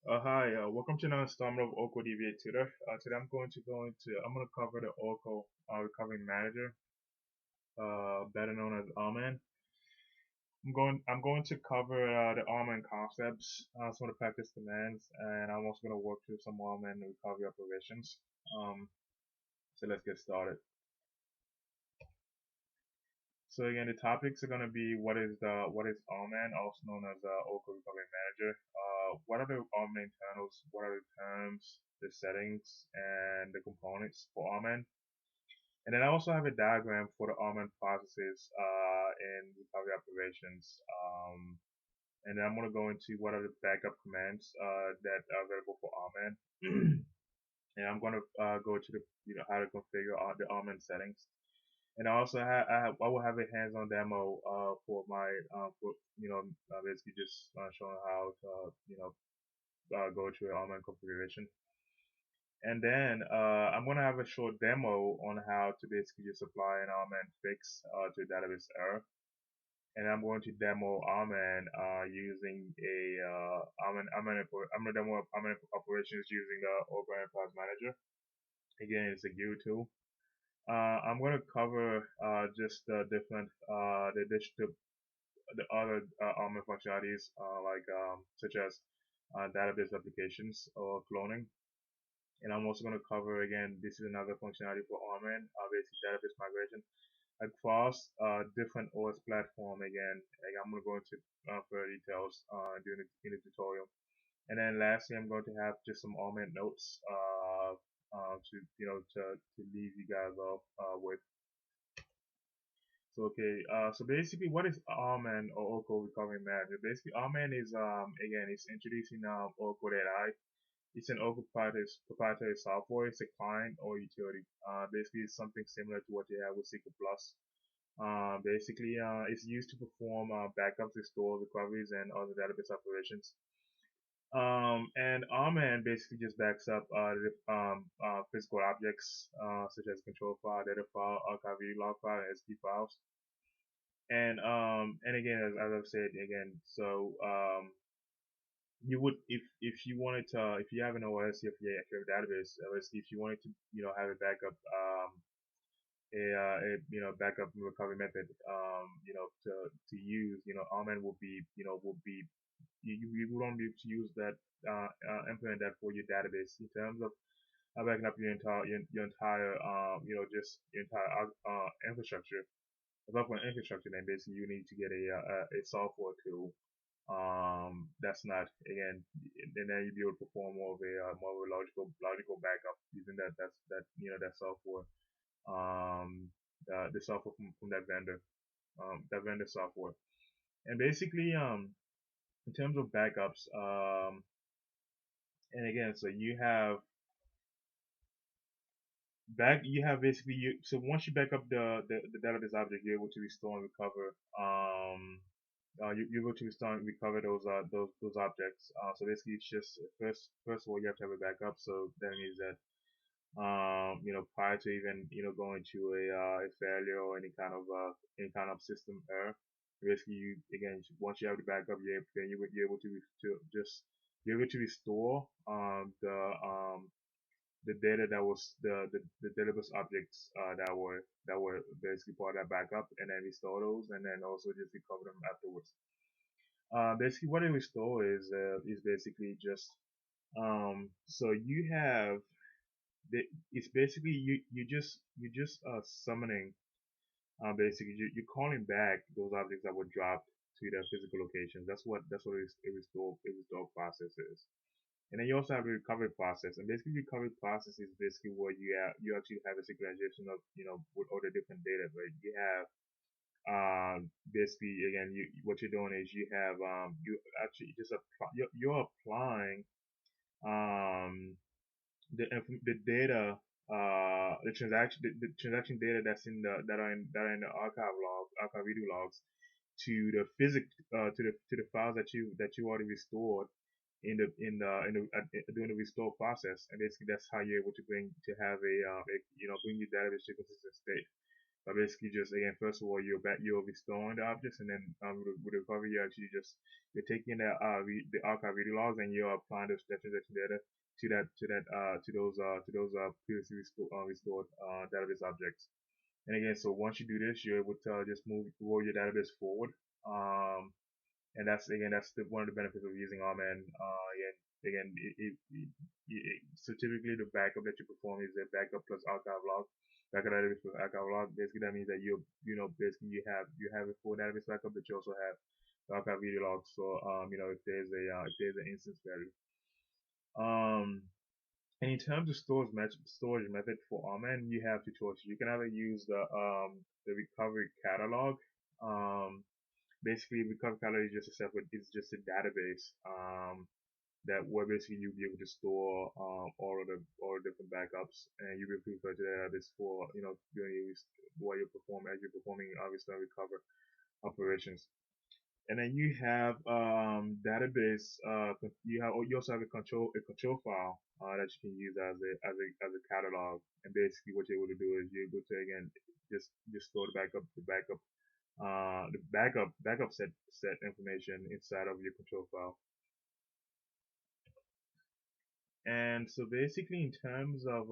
Hi, welcome to another installment of Oracle DBA Tutor. Today I'm going to cover the Oracle Recovery Manager, better known as RMAN. I'm going to cover the RMAN concepts, some of the practice demands, and I'm also going to work through some RMAN recovery operations. So let's get started. So again, the topics are going to be what is RMAN, also known as Oracle Recovery Manager. What are the RMAN internals? What are the terms, the settings, and the components for RMAN? And then I also have a diagram for the RMAN processes in recovery operations. And then I'm going to go into what are the backup commands that are available for RMAN. And I'm going to go to the how to configure the RMAN settings. And I also I will have a hands-on demo for my for basically just showing how to go to an RMAN configuration. And then I'm gonna have a short demo on how to basically just apply an RMAN fix to a database error. And I'm going to demo RMAN using a I'm gonna demo RMAN operations using the Oracle Enterprise Manager. Again, it's a GUI tool. I'm going to cover just the different the other RMAN functionalities like such as database applications or cloning. And I'm also going to cover again, this is another functionality for RMAN, basic database migration across different OS platform. Again, like I'm going to go into further details in the tutorial. And then lastly, I'm going to have just some RMAN notes to to leave you guys off with. So okay, so basically, what is RMAN or Oracle Recovery Manager? Basically, RMAN is again, it's introducing Oracle AI. It's an Oracle proprietary software. It's a client or utility. Basically, it's something similar to what you have with SQL Plus. Basically, it's used to perform backups, restore, recoveries, and other database operations. And RMAN basically just backs up physical objects such as control file, data file, archive view, log file, and SD files. And again, as I've said again, so you would if you wanted to if you have an OS if you have a database if you wanted to have a backup backup recovery method to use RMAN would be you would only be able to use that implement that for your database in terms of backing up your entire just your entire infrastructure. Development infrastructure, then basically you need to get a software tool that's not again, and then you'll be able to perform more of a logical backup using that software, the software from that vendor software. And basically, in terms of backups, and again, so you have basically so once you back up the database object, you're able to restore and recover you're able to restore and recover those objects. So basically, it's just first of all you have to have a backup. So that means that prior to even going to a failure or any kind of system error, basically you again once you have the backup, you're able to just you're able to restore the data that was the database objects that were basically part of that backup, and then restore those, and then also just recover them afterwards. Basically, what a restore is basically just so you have it's basically you just summoning basically you're calling back those objects that were dropped to their physical locations. That's what a restore process is. And then you also have a recovery process, and basically recovery process is basically where you actually have a synchronization of with all the different data. Right, you have basically again what you're doing is you have you actually just you're applying um the data the transaction data that are in the archive redo logs to the to the files that you already restored during the restore process. And basically that's how you're able to bring your database to a consistent state. But basically, just again, first of all, you're restoring the objects, and then with recovery, you're taking the archive video logs and you're applying those transaction data to those previously restored database objects. And again, so once you do this, you're able to just roll your database forward. Um, and one of the benefits of using RMAN. Again, so typically the backup that you perform is a backup plus archive log. Backup database plus archive log. Basically, that means that basically you have a full database backup, but you also have the archive video logs. So if there's an instance failure. Um, and in terms of storage method for RMAN, you have two choices. You can either use the recovery catalog. Um, Basically, recovery catalog is just a separate, it's just a database that where basically you'll be able to store all the different backups, and you will refer to that database for doing while you're performing restore and recover operations. And then you have database. You also have a control file that you can use as a catalog. And basically, what you're able to do is you're able to again just store the backup set information inside of your control file. And so basically, in terms of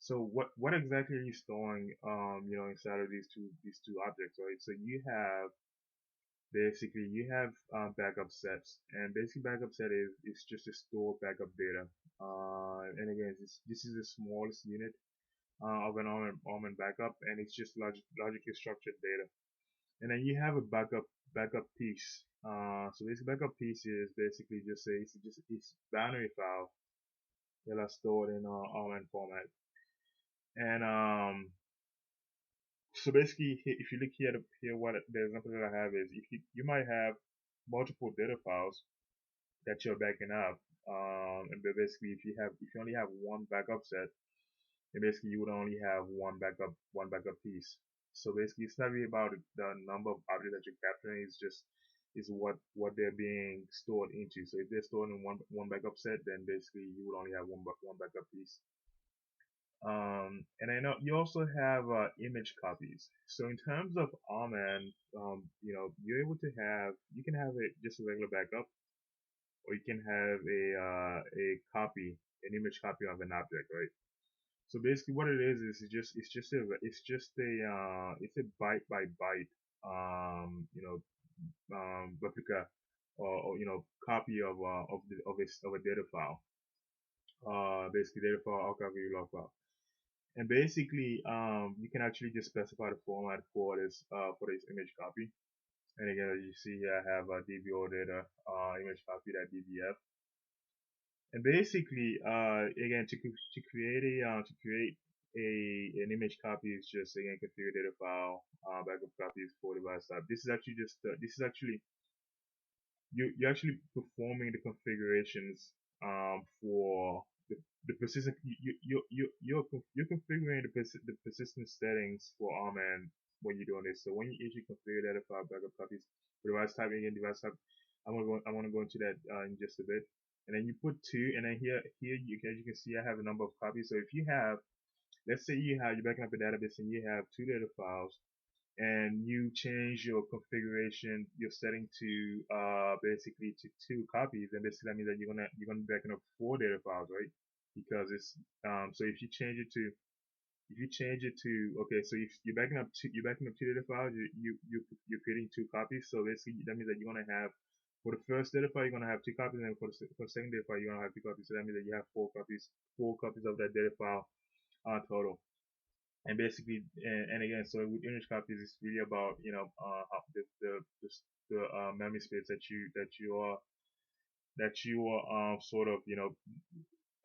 so what exactly are you storing inside of these two objects, right? So you have backup sets, and basically backup set is just to store backup data. And again, this is the smallest unit of an Orman backup, and it's just logically structured data. And then you have a backup piece. So this backup piece is basically it's binary file that are stored in Orman format. And so basically, if you look here, what the example that I have is if you might have multiple data files that you're backing up, and basically if you only have one backup set, then basically you would only have one backup piece. So basically, it's not really about the number of objects that you're capturing. Is what they're being stored into. So if they're stored in one backup set, then basically you would only have one backup piece. And I know you also have image copies. So in terms of RMAN, you're able to you can have just a regular backup, or you can have an image copy of an object, right? So basically, what it is it's a byte by byte, replica or copy of a data file. Basically data file, archive log file. And basically, you can actually just specify the format for this image copy. And again, as you see here, I have a DBO data image copy.dbf. And basically, again, to create an image copy is just again configure data file backup copies for device type. This is actually you're actually performing the configurations for the persistent you're configuring the persistence settings for RMAN when you're doing this. So when you actually configure data file backup copies for device type, again device type, I'm gonna go into that in just a bit. And then you put two, and then here as you can see, I have a number of copies. So if you have, let's say you're backing up a database and you have two data files, and you change your configuration, your setting to basically to two copies, and basically that means that you're gonna be backing up four data files, right? Because it's so if you change it to okay, so if you're backing up two data files, you're creating two copies. So basically that means that you're gonna have for the first data file you're gonna have two copies, and for the second data file you're gonna have two copies. So that means that you have four copies of that data file total. And basically, and again, so with image copies, it's really about the memory space that you are sort of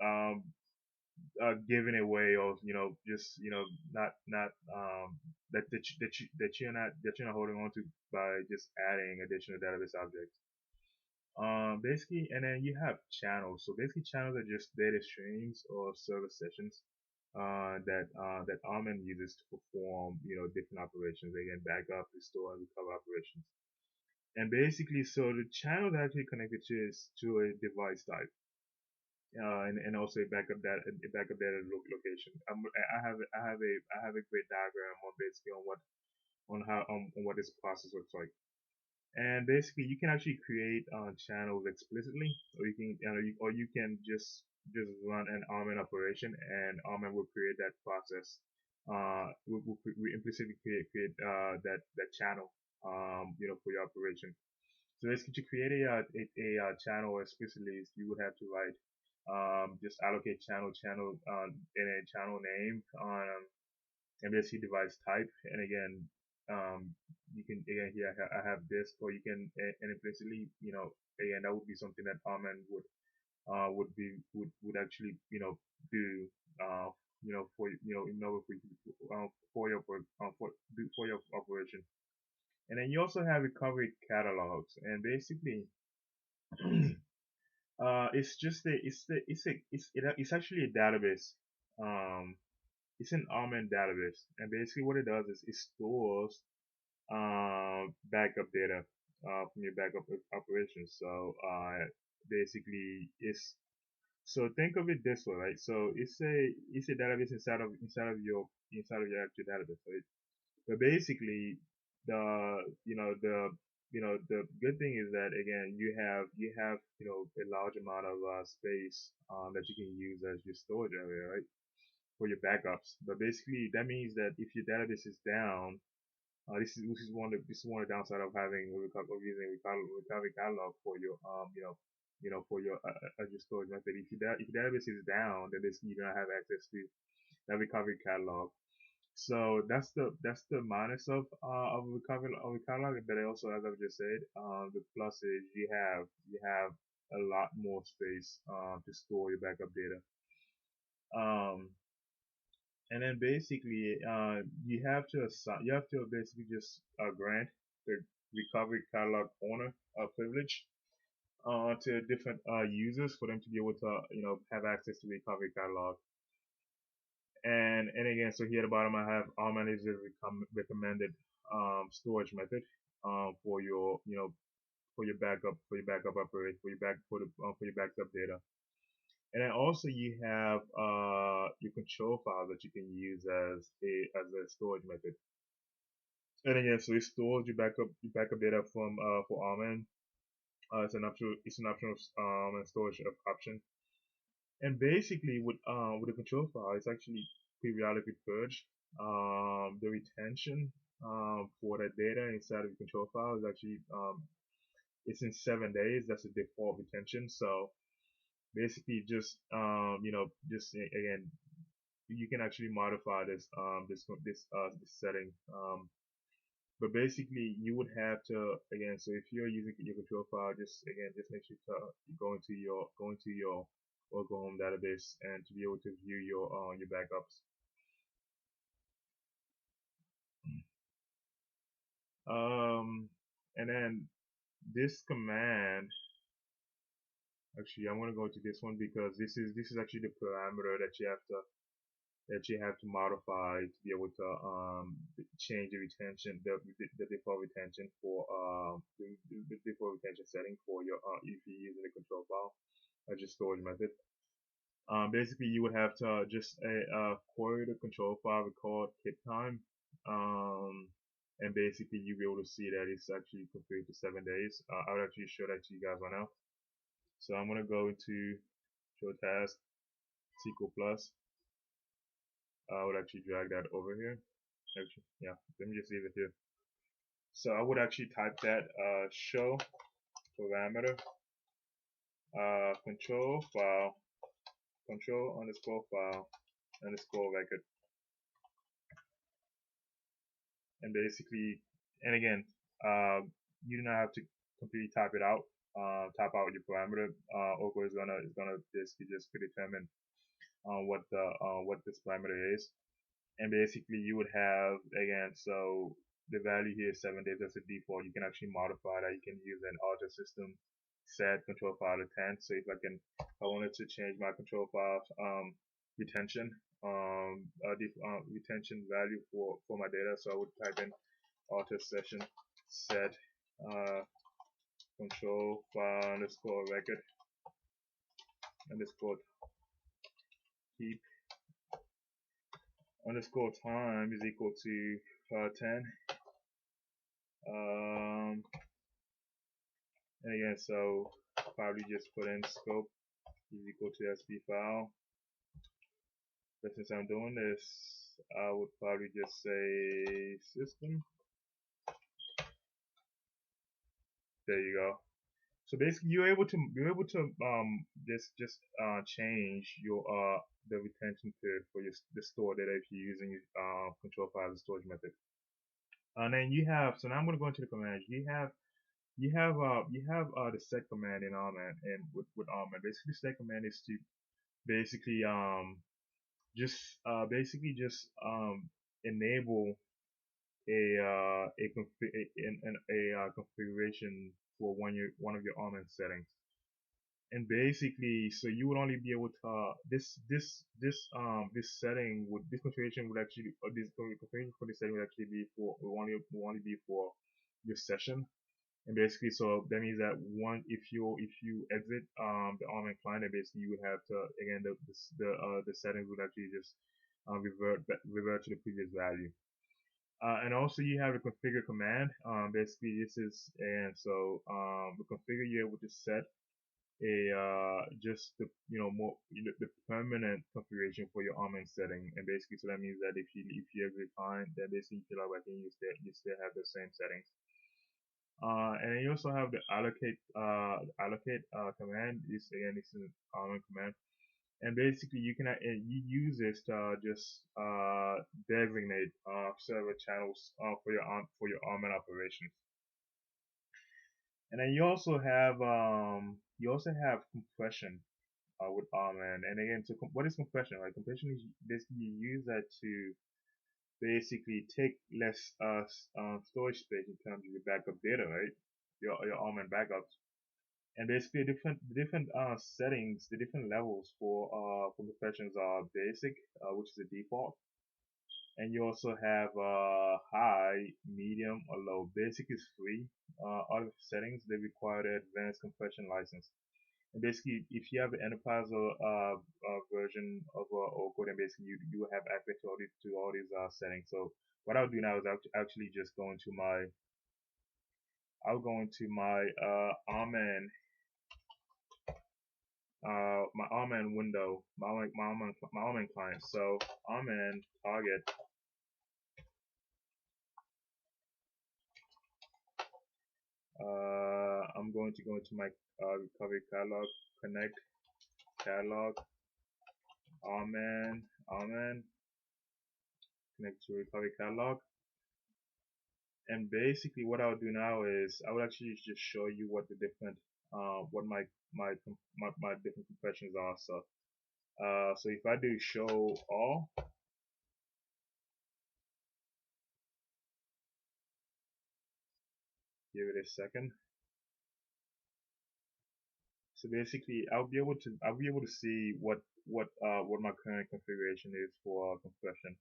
um giving away, or just not that you're not holding on to by just adding additional database objects. Basically, and then you have channels. So basically, channels are just data streams or service sessions that RMAN uses to perform different operations. Again, backup, restore, and recover operations. And basically, so the channel is actually connected to a device type. and also a backup data location. I have a great diagram on basically on what this process looks like. And basically, you can actually create channels explicitly, or you can just run an RMAN operation, and RMAN will create that process. We implicitly create that channel, for your operation. So basically, to create a channel explicitly, you would have to write just allocate channel in a channel name and basically device type. And again, you can again here I have disk, or you can and implicitly, again, that would be something that Arman would actually do for in order for you for your for your operation. And then you also have recovery catalogs, and basically it's just a it's actually a database. um it's an Arman database, and basically what it does is it stores backup data from your backup operations. So basically, it's so think of it this way, right? So it's a database inside of your actual database, right? But basically, the you know the good thing is that again you have a large amount of space that you can use as your storage area, right? For your backups. But basically, that means that if your database is down, this is one of the downside of having of using recovery catalog for your for your as your storage method. If your database is down, then basically you don't have access to that recovery catalog. So that's the minus of recovery catalog. But also, as I've just said, the plus is you have a lot more space to store your backup data. Um, and then basically you have to basically just grant the recovery catalog owner a privilege to different users for them to be able to have access to recovery catalog. And again, so here at the bottom I have all manager recommended storage method for your backup operate for your backup data. And then also you have your control file that you can use as a storage method. And again, so it stores your backup data from for RMAN. It's an optional and storage option. And basically with the control file, it's actually periodically purge. The retention for that data inside of the control file is actually it's in 7 days. That's the default retention. So basically just again, you can actually modify this setting. But basically you would have to again, so if you're using your control file, just make sure to go into your local home database and to be able to view your backups. And then this command, actually I'm going to go to this one because this is actually the parameter that you have to modify to be able to change the default retention for the default retention setting for your if you're using the control file as your storage method. Basically, you would have to just query the control file record hit time, and basically you'll be able to see that it's actually completed to 7 days. I would actually show that to you guys right now. So I'm gonna go into show task SQL plus. I would actually drag that over here. Actually, yeah, let me just leave it here. So I would actually type that show parameter control file control underscore file underscore record, and basically, and again, you do not have to completely type it out. Type out your parameter. Oracle is gonna basically just predetermine what this parameter is. And basically you would have again, so the value here is 7 days. That's the default. You can actually modify that. You can use an alter system set control file to 10. So if I wanted to change my control file retention retention value for my data, so I would type in alter session set control file underscore record, underscore keep underscore time is equal to 10. And again, so probably just put in scope is equal to sp file. But since I'm doing this, I would probably just say system. There you go. So basically, you're able to change your the retention period for your the store data if you're using control file as a storage method. And then you have, so now I'm going to go into the commands. You have the set command in RMAN, and with RMAN, basically the set command is to basically enable a configuration for one of your RMAN settings. And basically, so you would only be able to this setting would this configuration would actually this configuration for this setting would actually be for will only be for your session. And basically, so that means that if you exit the RMAN client, then basically you would have to, again, the settings would actually just revert to the previous value. And also you have a configure command. Basically this is, and so the configure, you're able to set just the the permanent configuration for your RMAN setting. And basically, so that means that if you exit client, then basically you log back in, you still have the same settings. And then you also have the allocate command. This again is an RMAN command. And basically, you you use this to just designate server channels for your RMAN operations. And then you also have compression with RMAN. And again, so what is compression? Right, compression is basically you use that to basically take less storage space in terms of your backup data, right? Your RMAN backups. And basically, different settings, the different levels for compressions are basic, which is the default, and you also have high, medium, or low. Basic is free. Other settings, they require the advanced compression license. And basically, if you have the enterprise version of Oracle, then basically you will have access to all these settings. So what I'll do now is I'll actually just go into my RMAN my RMAN window, my RMAN client. So RMAN target. I'm going to go into my recovery catalog, connect catalog, RMAN, connect to recovery catalog. And basically what I'll do now is I will actually just show you what the different what my different compressions are. So if I do show all, give it a second. So basically, I'll be able to see what my current configuration is for compression.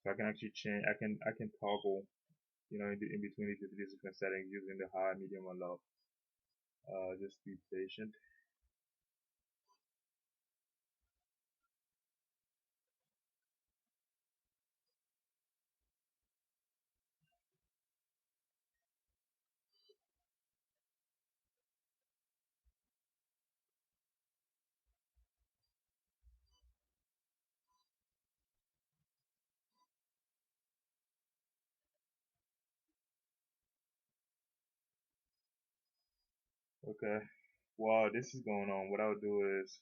So I can actually change. I can toggle, in between these different settings using the high, medium, or low. Just be patient. Okay. While this is going on, what I'll do is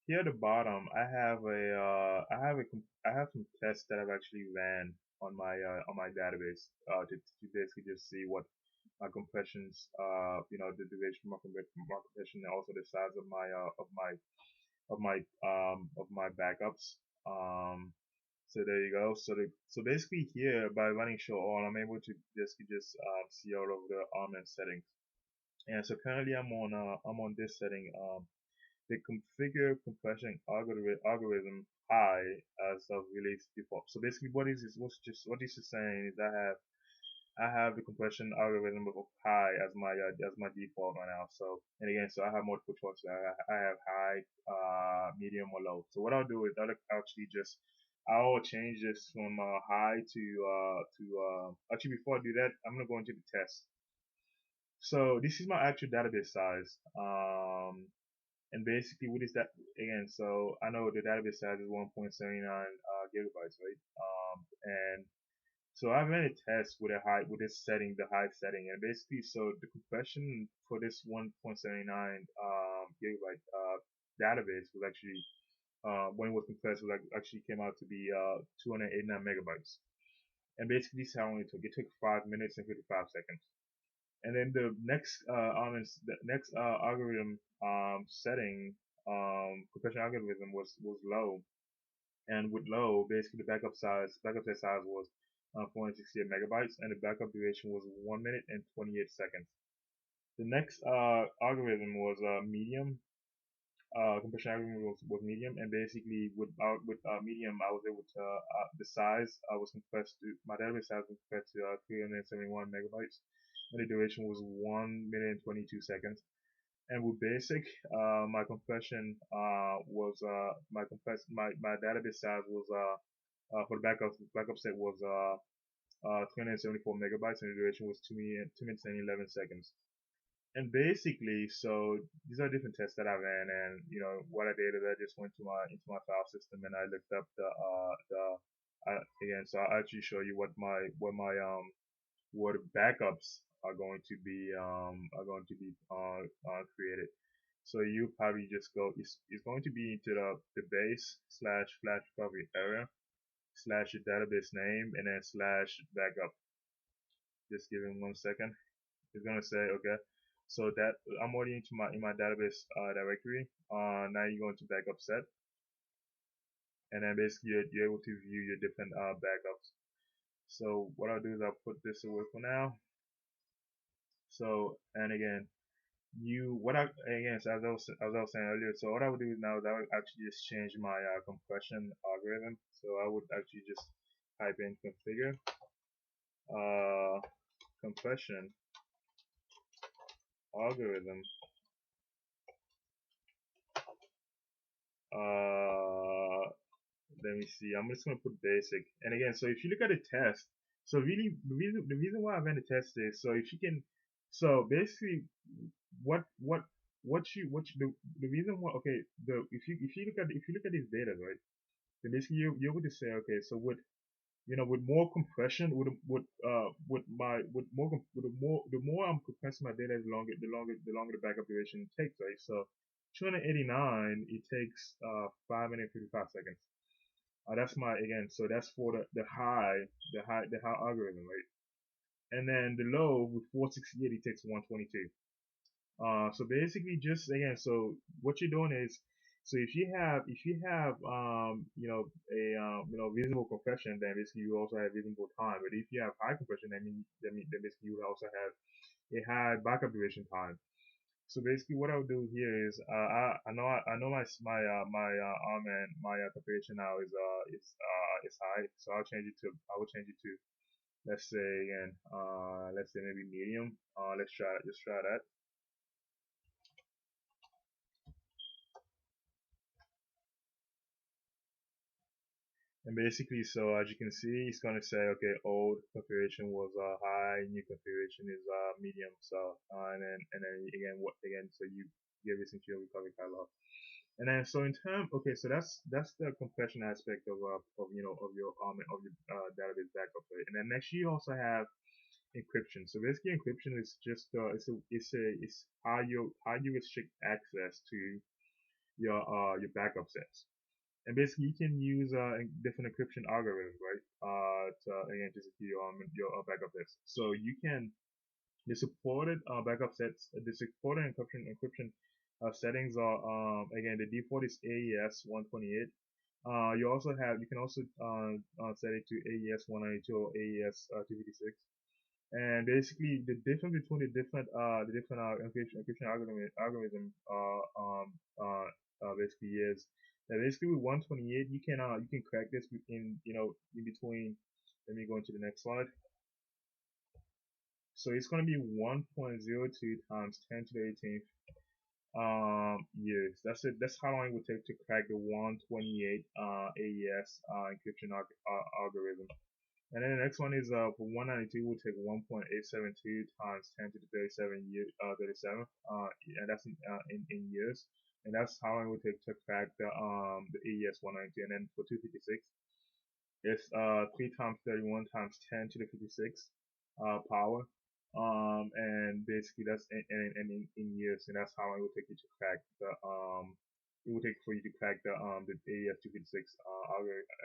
here at the bottom, I have some tests that I've actually ran on my database to basically just see what my compressions, the duration of my compression, and also the size of my backups. So there you go. So basically here by running show all, I'm able to just see all of the RMAN settings. And so currently I'm on this setting. The configure compression algorithm high as of release default. So basically what this is saying is I have I have the compression algorithm of high as my default right now. So and again, so I have multiple choices. I have high, medium, or low. So what I'll do is I'll actually just I'll change this from high to actually before I do that, I'm gonna go into the test. So this is my actual database size. And basically what is that again? So I know the database size is 1.79 gigabytes, right? And so I've made a test with a high with this setting, the high setting, and basically so the compression for this 1.79 gigabyte database was actually when it was compressed was like, actually came out to be 289 megabytes. And basically this is how long it took. It took 5 minutes and 55 seconds. And then the next algorithm setting compression algorithm was low, and with low, basically the backup set size was 468 megabytes, and the backup duration was 1 minute and 28 seconds. The next algorithm was medium. Compression algorithm was medium, and basically with medium, I was able to the size I was compressed to my database size was compressed to 371 megabytes, and the duration was 1 minute and 22 seconds. And with basic, my compression was my database size was for the backup set was 374 megabytes, and the duration was 2 minutes and 11 seconds. And basically, so these are different tests that I ran, and what I did is I just went to my into my file system and I looked up again. So I'll actually show you what backups are going to be created. So you probably just it's going to be into the base slash flash recovery area slash your database name and then slash backup. Just give him 1 second. It's gonna say okay. So that I'm already into my database directory. Now you go into backup set, and then basically you're able to view your different backups. So what I'll do is I'll put this away for now. So and again, so as I was saying earlier, so what I would do now is I would actually just change my compression algorithm. So I would actually just type in configure uh, compression algorithm. Uh, Let me see. I'm just gonna put basic. And again, so if you look at the test, so really the reason why I ran the test is so if you can, so basically the reason why okay the if you look at these data, right, then basically you're able to say okay, so with more compression the more I'm compressing my data, the longer the backup duration takes, right? So 289 it takes 5 minutes 55 seconds. That's my again. So that's for the high algorithm, right? And then the low with 468, it takes 122. So basically, just again, so what you're doing is, so if you have reasonable compression, then basically you also have reasonable time. But if you have high compression, then basically you would also have a high backup duration time. So basically, what I'll do here is, I know my configuration now is high, so I will change it to, let's say again, let's say maybe medium. Let's try that. And basically, so as you can see, it's gonna say, okay, old configuration was high, new configuration is medium. So and then again, so you give this into your recovery catalog. And then so in term, okay, so that's the compression aspect of your database backup, right? And then next you also have encryption. So basically, encryption is just it's how you restrict access to your backup sets. And basically, you can use different encryption algorithms, right? To again to secure your backup sets. So you can the supported backup sets, the supported encryption settings are again the default is AES 128. You can also set it to AES 192 or AES 256. And basically, the difference between the different encryption algorithm basically is that basically with 128 you can crack this in between. Let me go into the next slide. So it's going to be 1.02 times 10 to the 18th years. That's it. That's how long it would take to crack the 128 AES encryption algorithm. And then the next one is for 192 will take 1.872 times 10 to the 37, and that's in years. And that's how long it would take to crack the AES 192. And then for 256, it's 3 times 31 times 10 to the 56 power. And basically that's in years, and that's how long it would take you to crack the it would take for you to crack the AES 256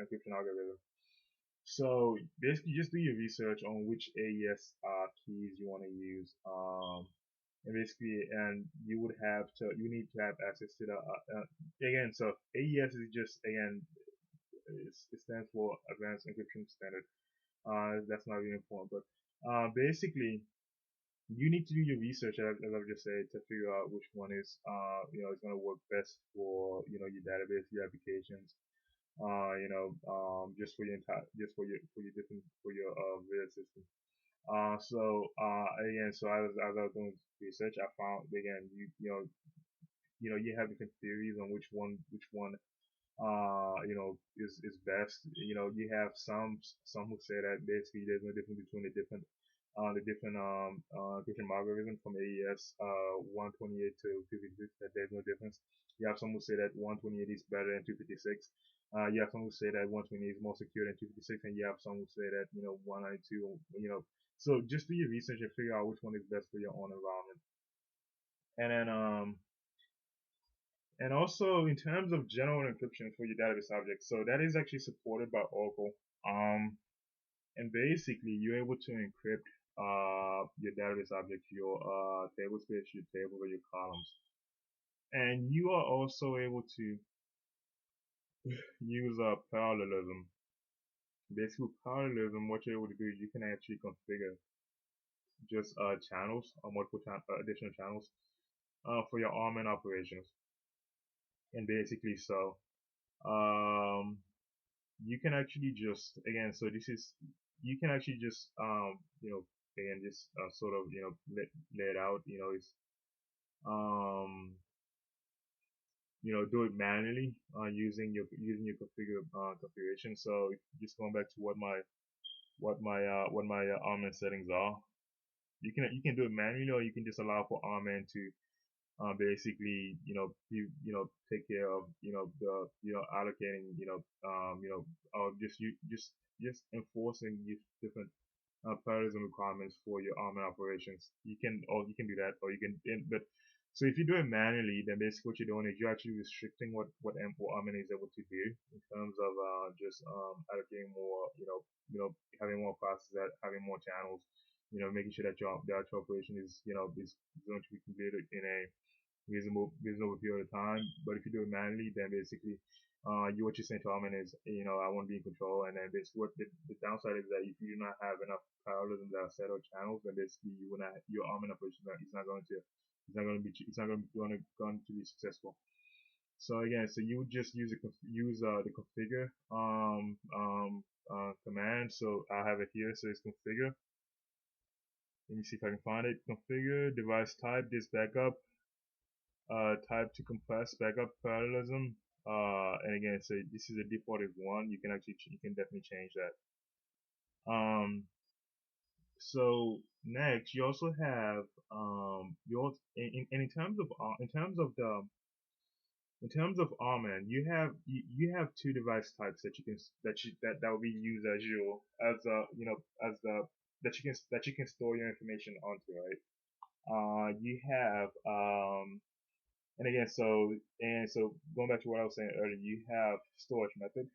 encryption algorithm. So basically, just do your research on which AES keys you want to use. And basically, and you need to have access to the again. So AES is just again, it stands for Advanced Encryption Standard. That's not really important, but basically, you need to do your research, as I've just said, to figure out which one is is going to work best for your database, your applications, just for your various system. Again, so as I was doing research, I found again you have different theories on which one is best. You have some who say that basically there's no difference between the different encryption algorithm from AES 128 to 256, that there's no difference. You have some who say that 128 is better than 256. You have some who say that 128 is more secure than 256, and you have some who say that 192. So just do your research and figure out which one is best for your own environment. And then and also in terms of general encryption for your database objects, so that is actually supported by Oracle. And basically you're able to encrypt your database objects, your table space, your tables, or your columns. And you are also able to use parallelism. Basically, with parallelism, what you're able to do is you can actually configure just channels or multiple additional channels for your RMAN operations. And basically, so you can actually just again, so this is you can actually just again just sort of lay it out. It's do it manually using your configuration. So just going back to what my RMAN settings are. You can do it manually, or you can just allow for RMAN to basically take care of the allocating or just enforcing these different parallelism requirements for your RMAN operations. You can do that, or you can but so if you do it manually, then basically what you're doing is you're actually restricting what RMAN is able to do in terms of just allocating more, having more processes, having more channels, making sure that the actual operation is is going to be completed in a reasonable period of time. But if you do it manually, then basically what you're saying to RMAN is, I want to be in control. And then basically what the downside is that if you do not have enough parallelism that are set or channels, then basically your RMAN operation is not going to be successful. So again, so you would just use the configure command. So I have it here. So it's configure. Let me see if I can find it. Configure device type, this backup, type to compress backup parallelism. And again, so this is a default is 1. You can definitely change that. So next, you also have in terms of RMAN, you have two device types that will be used as that you can store your information onto, right? You have and again, so going back to what I was saying earlier, you have storage method,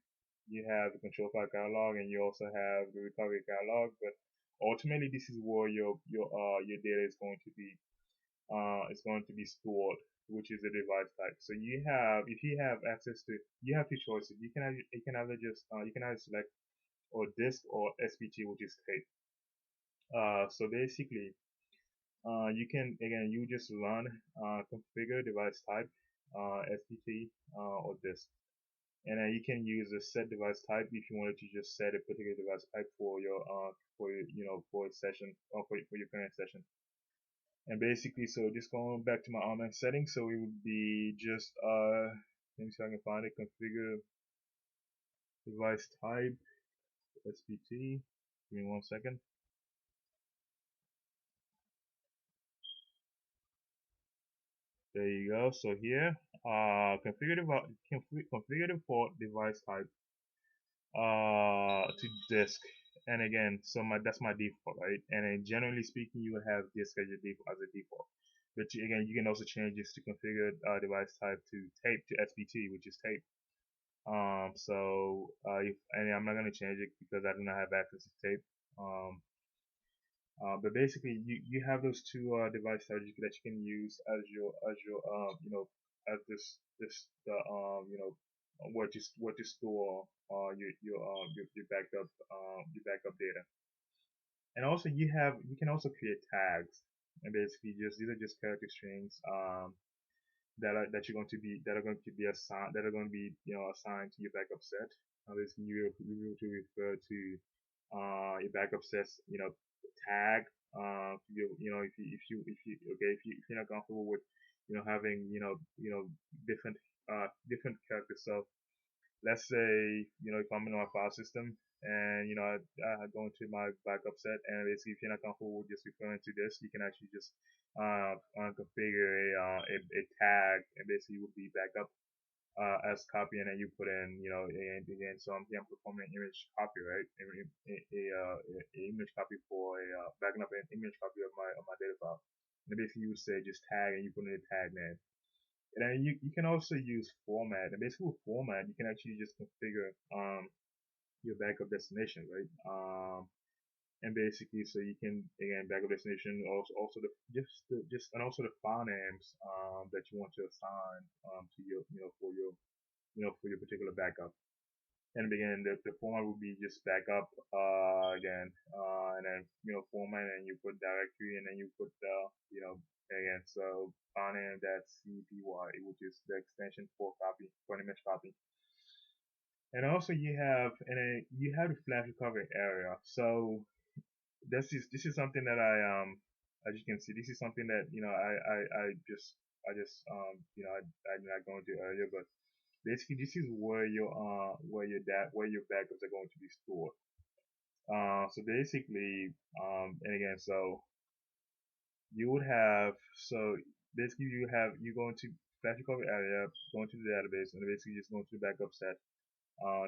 you have the control file catalog, and you also have the recovery catalog. But ultimately, this is where your data is going to be stored, which is the device type. So if you have access to, you have two choices. You can either select or disk or SPT, which is tape. So basically, you just run configure device type, SPT or disk. And then you can use a set device type if you wanted to just set a particular device type for your, for a session or for your current session. And basically, so just going back to my RMAN settings, so it would be just let me see if I can find it. Configure device type SPT. Give me 1 second. There you go. So here, configure default device type to disk. And again, so that's my default, right? And then generally speaking, you would have disk as as a default. But again, you can also change this to configure device type to tape to SPT, which is tape. And I'm not gonna change it because I do not have access to tape. But basically, you have those two device types that you can use as your as this the where to store your backup data. And also you can also create tags, and basically just these are just character strings that you're going to be that are going to be assigned to your backup set. Basically you're able to refer to your backup sets tag if you're not comfortable with having different characters. So let's say if I'm in my file system and I go into my backup set, and basically if you're not comfortable with just referring to this, you can actually just configure a tag, and basically would be backup as copy, and then you put in and again, so I'm performing an image copy, right? A image copy for backing up an image copy of my data file. And basically you would say just tag, and you put in a tag name. And then you can also use format, and basically with format you can actually just configure your backup destination, right? And basically so you can again backup destination, also and also the file names that you want to assign to your for your particular backup. And again, the format would be just backup again, and then format, and you put directory, and then you put again, so file name that's CPY, which is the extension for copy, for an image copy. And also you have the flash recovery area. So this is something that as you can see, this is something that I just I did not go into earlier, but basically this is where where your backups are going to be stored. So basically, and again, so you would have, so basically you go into flash recovery area, go into the database, and basically just go into the backup set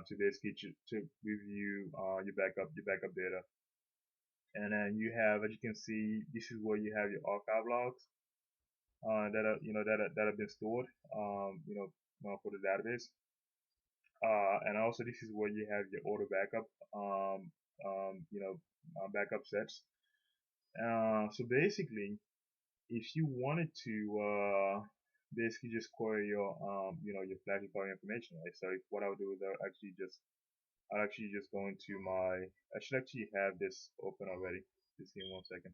to basically to review your backup data. And then you have, as you can see, this is where you have your archive logs that have been stored for the database. And also this is where you have your auto backup backup sets. So basically, if you wanted to basically just query your your flash recovery information, right? So what I'll do is I'll actually just go into my, I should actually have this open already. Just give me 1 second.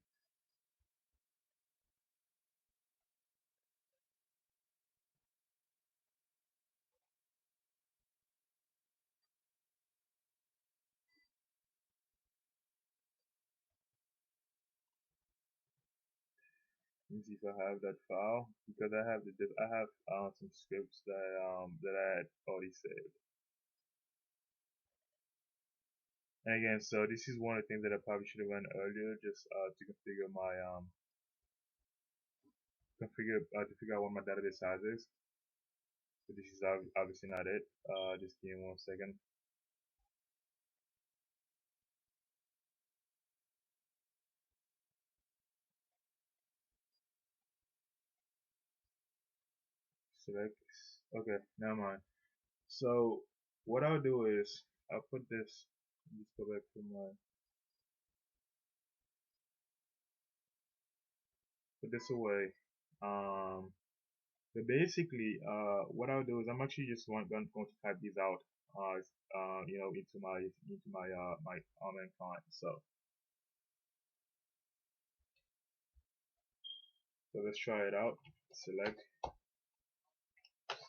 Let me see if I have that file, because I have some scripts that I had already saved. And again, so this is one of the things that I probably should have run earlier, just to configure my to figure out what my database size is. So this is obviously not it. Just give me 1 second. Select. Okay, never mind. So what I'll do is I'll put this. Just go back to my. Put this away. But basically, what I'll do is I'm actually just going to type these out, into my RMAN client. So let's try it out. Select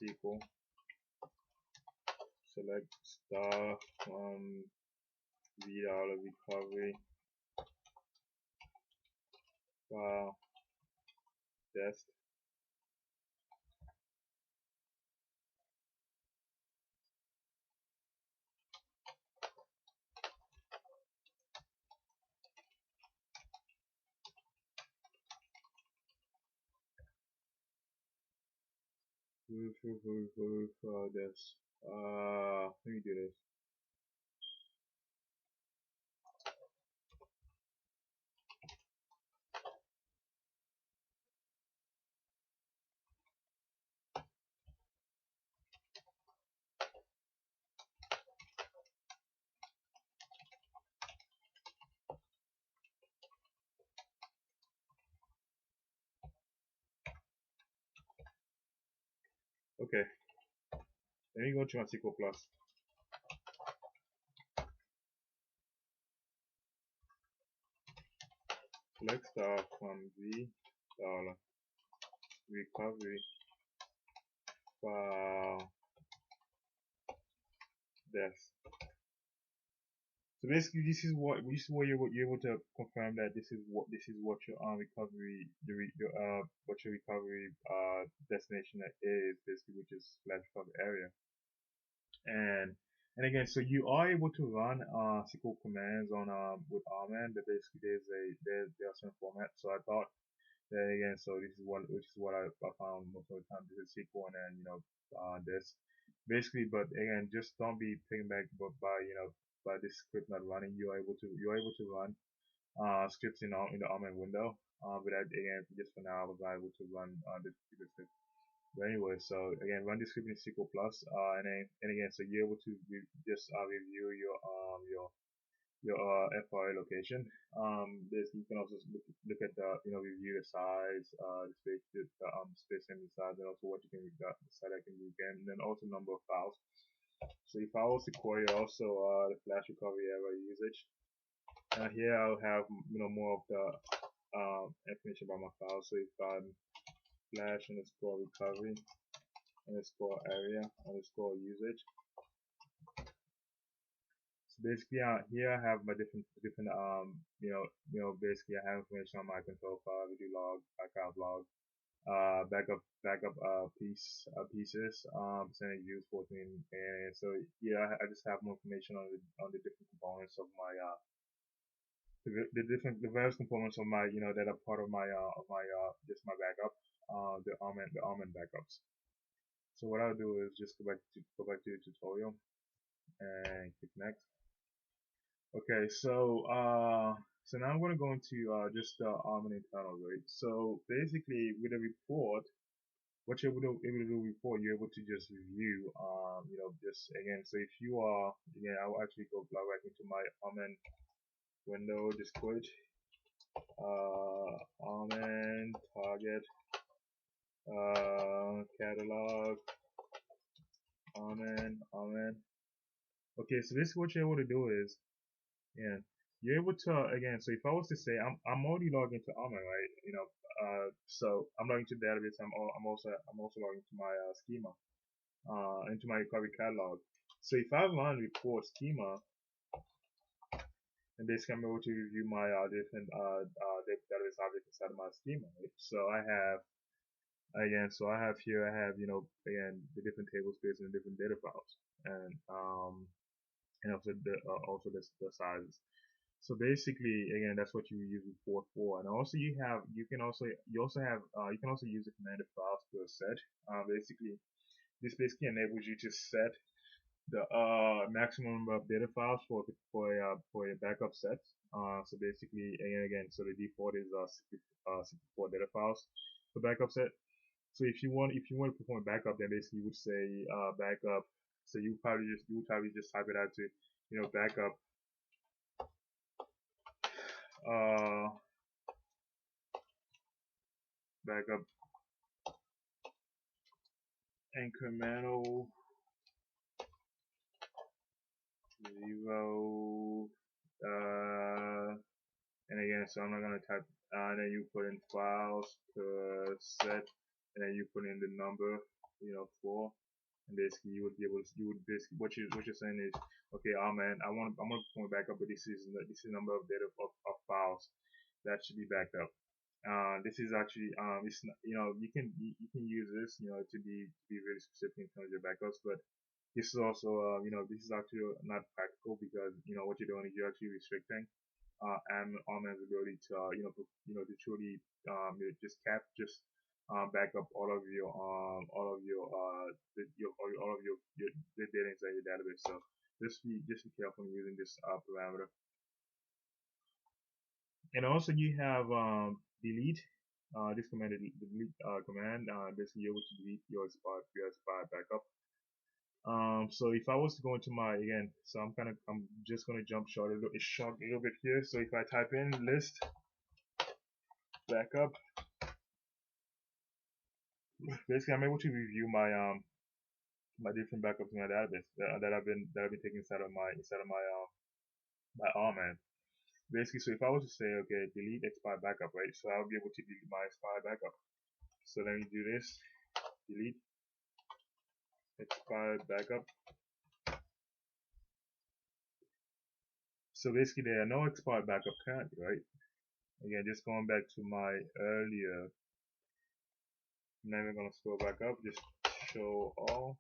SQL select star from $V recovery file test. This. Let me do this. Okay, let me go to my SQL Plus. Select star from $V recovery file desk. So basically, this is where you're able to confirm that this is what your recovery what your recovery destination is, basically, which is flash recovery area. And again, so you are able to run SQL commands on with RMAN, but basically there are certain formats. So I thought that again, so which is what I found most of the time. This is SQL, and then this basically. But again, just don't be taken back by this script not running. You're able to run scripts in the RMAN window. But again, just for now, I was not able to run this particular script. But anyway, so again, run this script in SQL Plus, and again, so you're able to just review your FRA location. This you can also look at the review the size, the space and the size, and also what you can decide I can do again, and then also number of files. So if I was to query also the flash recovery area usage, here I'll have more of the information about my files. So if I'm flash underscore recovery underscore area underscore usage. So basically, here I have my different basically I have information on my control file, video log, archive log, backup pieces, percentage used 14, and so yeah, I just have more information on the different components of my the various components of my that are part of my just my backup, the RMAN backups. So what I'll do is just go back to the tutorial and click next. Okay, so now I'm going to go into just RMAN internal, right? So basically, with a report, what you're able to do report, you're able to just review, just again. So if you are, again, I will actually go right into my RMAN window. Just quit RMAN target catalog RMAN. Okay, so this is what you're able to do is. Yeah, you're able to again. So if I was to say I'm already logged into RMAN, right? So I'm logged into database. I'm also logged into my schema, into my recovery catalog. So if I run report schema, and basically I'm able to review my different database objects inside of my schema. Right? So I have again. So I have here. I have again the different table space and the different data files, and also the sizes. So basically, again, that's what you use report for. And also you can also use the command files to set. Basically, this basically enables you to set the maximum number of data files for a backup set. So basically, again, so the default is 64 data files for backup set. So if you want to perform a backup, then basically you would say backup. So you would probably just type it out to backup backup incremental 0 and again, so I'm not gonna type and then you put in files to set, and then you put in the number 4, And basically you would be able to, you would basically, what you're saying is, okay, oh man, I want to perform a backup, but this is the number of data of files that should be backed up. This is actually, it's not, you know, you can use this, you know, to be really specific in terms of backups, but this is also, you know, this is actually not practical because, you know, what you're doing is you're actually restricting and RMAN's ability to, you know, to truly, just back up all of your, all of your data inside your database. So just be careful when using this parameter. And also you have delete. This command, the delete command, basically you're able to delete your expired backup. So if I was to go into my, again, so I'm just gonna jump short a little bit here. So if I type in list backup, basically I'm able to review my different backups in my database that I've been taking inside of my RMAN. Basically, so if I was to say, okay, delete expired backup, right? So I'll be able to delete my expired backup. So let me do this, delete expired backup. So basically there are no expired backup currently, right? Again, just going back to my earlier, I'm never gonna scroll back up, just show all.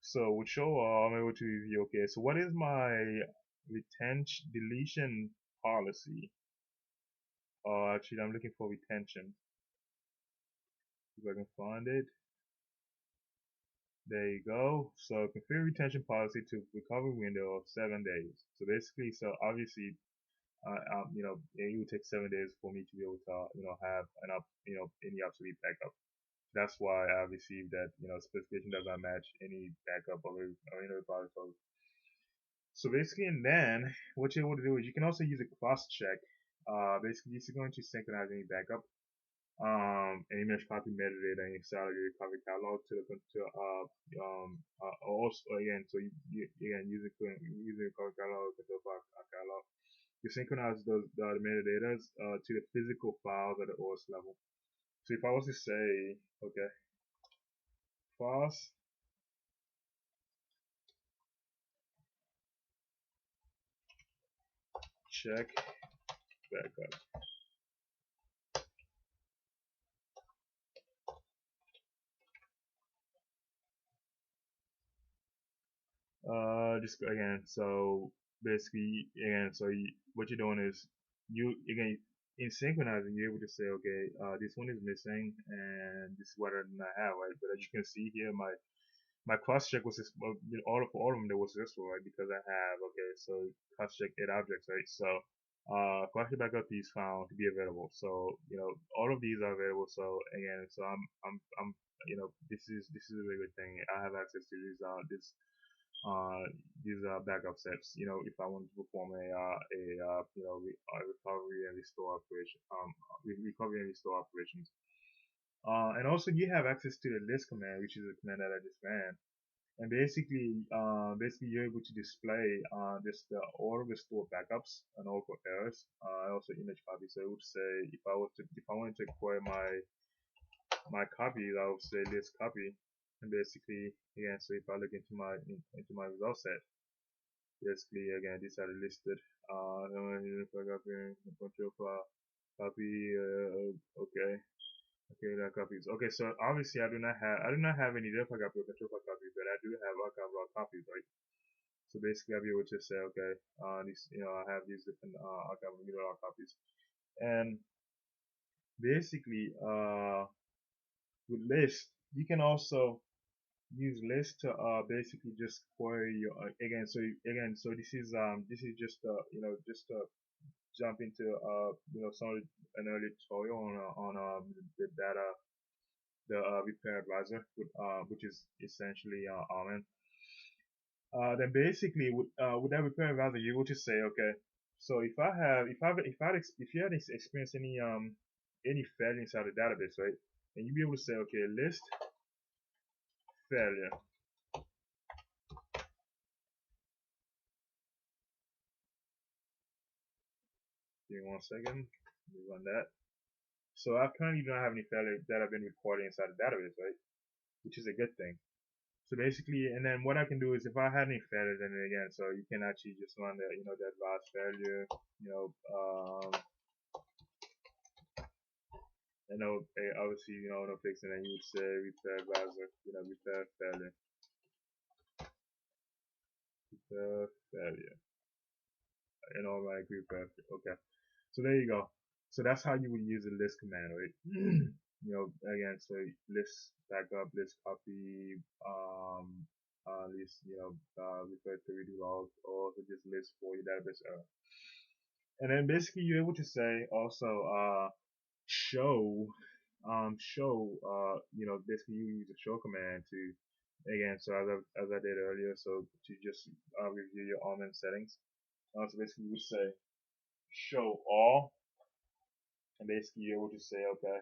So with show all, I'm able to review, okay, so what is my retention deletion policy? Actually I'm looking for retention. If I can find it. There you go. So configure retention policy to recovery window of 7 days. So basically, so obviously, you know, it will take 7 days for me to be able to, you know, have any obsolete backup. That's why I received that, you know, specification does not match any backup of any repository. So basically, and then what you're able to do is you can also use a cross check. Basically, this is going to synchronize any backup and image copy metadata inside of your recovery catalog also again, so again using recovery catalog control file catalog, you synchronize the metadata to the physical files at the OS level. So if I was to say, okay, cross check backup. Just again, so basically, again, so what you're doing is you again in synchronizing, you're able to say, okay, this one is missing, and this is what I did not have, right? But as you can see here, my cross check was all of them that was successful, right? Because I have, okay, so cross check 8 objects, right? So cross check backup is found to be available. So you know all of these are available. So again, so I'm you know this is a really good thing. I have access to these backup steps. You know, if I want to perform a recovery and restore operation, recovery and restore operations. And also you have access to the list command, which is a command that I just ran. And basically you're able to display just the all restore backups and all errors. Also image copy. So I would say if I wanted to acquire my copies, I would say list copy. And basically, again, so if I look into my result set, basically again these are listed. Control file copy. Okay. Okay, that copies. Okay, so obviously I do not have any different copy or control file copies, but I do have archive log copies, right? So basically I'll be able to say, okay, these, you know, I have these different archive log copies, and basically with list you can also use list to basically just query your again. So again, so this is just you know, just jump into some an early tutorial on the data, the repair advisor, which is essentially RMAN. Then basically with that repair advisor, you will just say, okay, so if you had experienced any failure inside the database, right, and you'd be able to say, okay, list failure. Give me 1 second. Let me run that. So I currently don't have any failure that have been recorded inside the database, right? Which is a good thing. So basically, and then what I can do is if I had any failures, then again, so you can actually just run the, the advanced failure, obviously, no fix, and then you would say repair advisor, repair failure, repair failure, like repair, okay. So there you go. So that's how you would use the list command, right? Again, so list backup, list copy, list, refer to redo log, or just list for your database error. And then basically you're able to say also, show, basically you use the show command to, again, so as I did earlier, so to just review your RMAN settings. So basically you would say show all, and basically you're able to say, okay,